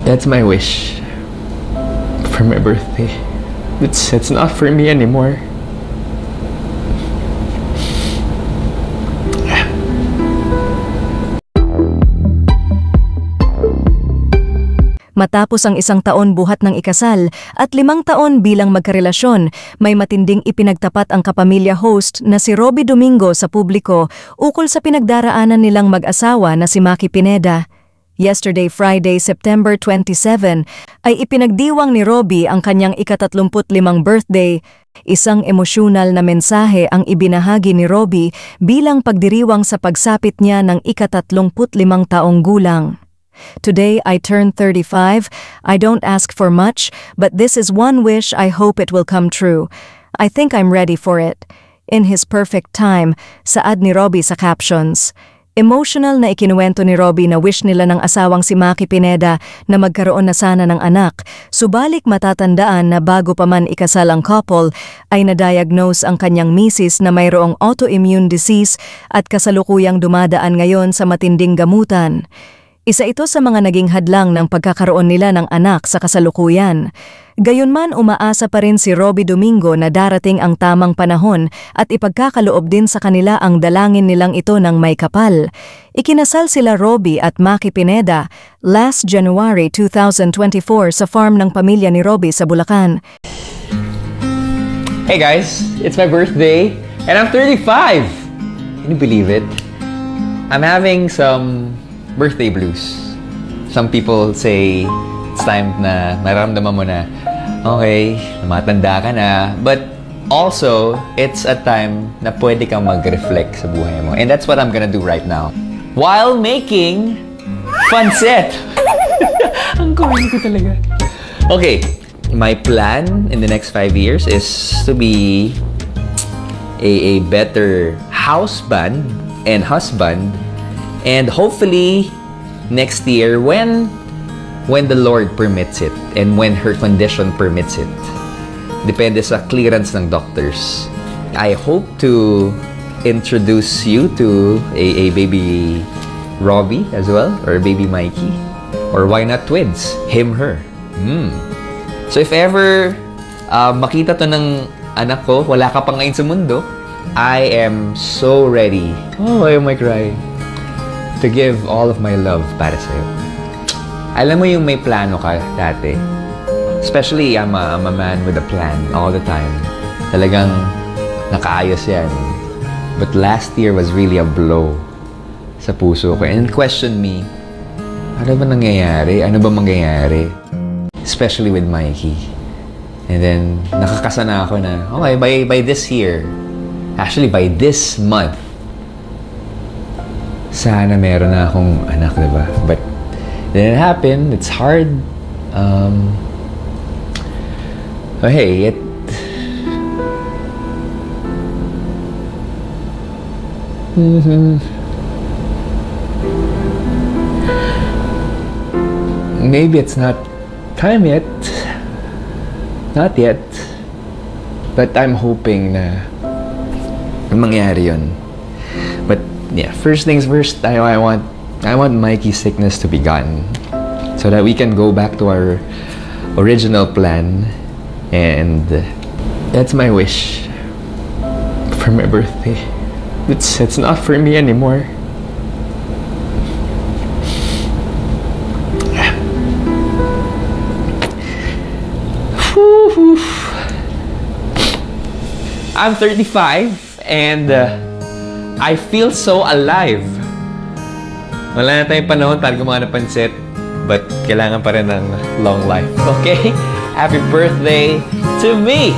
That's my wish for my birthday. It's not for me anymore. Matapos ang 1 taon buhat ng ikasal at 5 taon bilang magkarelasyon, may matinding ipinagtapat ang kapamilya host na si Robby Domingo sa publiko ukol sa pinagdaraanan nilang mag-asawa na si Maki Pineda. Yesterday, Friday, September 27, ay ipinagdiwang ni Robby ang kanyang ika-35 birthday. Isang emosyonal na mensahe ang ibinahagi ni Robby bilang pagdiriwang sa pagsapit niya ng ika-35 taong gulang. Today I turn 35. I don't ask for much, but this is one wish I hope it will come true. I think I'm ready for it. In his perfect time, saad ni Robby sa captions. Emotional na ikinuwento ni Robby na wish nila ng asawang si Maki Pineda na magkaroon na sana ng anak, subalik matatandaan na bago pa man ikasal ang couple, ay na-diagnose ang kanyang misis na mayroong autoimmune disease at kasalukuyang dumadaan ngayon sa matinding gamutan. Isa ito sa mga naging hadlang ng pagkakaroon nila ng anak sa kasalukuyan. Gayunman umaasa pa rin si Robby Domingo na darating ang tamang panahon at ipagkakaloob din sa kanila ang dalangin nilang ito ng may kapal. Ikinasal sila Robby at Maki Pineda last January 2024 sa farm ng pamilya ni Robby sa Bulacan. Hey guys, it's my birthday and I'm 35! Can you believe it? I'm having some birthday blues. Some people say it's time na naramdaman mo na, okay, matanda ka na. But also, it's a time na pwede kang mag-reflect sa buhay mo. And that's what I'm gonna do right now. While making pancit! Ang corny ko talaga. Okay, my plan in the next 5 years is to be a better husband and husband. And hopefully, next year, when the Lord permits it and when her condition permits it, depende sa clearance ng doctors, I hope to introduce you to a baby Robby as well, or baby Mikey, or why not twins? Him, her. So if ever makita to ng anak ko, wala ka pa ngayon sa mundo, I am so ready. Oh, why am I crying? To give all of my love para sa'yo. Alam mo yung may plano ka dati. Especially, I'm a man with a plan all the time. Talagang nakaayos yan. But last year was really a blow sa puso ko. And question me, ano ba nangyayari? Ano ba mangyayari? Especially with Mikey. And then, nakakasana ako na, okay, by this year, actually by this month, sana meron na akong anak, diba? But it didn't happen. It's hard. But hey, maybe it's not time yet. Not yet. But I'm hoping na mangyari yun. But yeah, first things first, I want Mikey's sickness to be gone so that we can go back to our original plan, and that's my wish for my birthday. It's not for me anymore. I'm 35 and I feel so alive. Wala na tayong panahon para gumawa ng pansit, but kailangan pa rin ng long life. Okay? Happy birthday to me!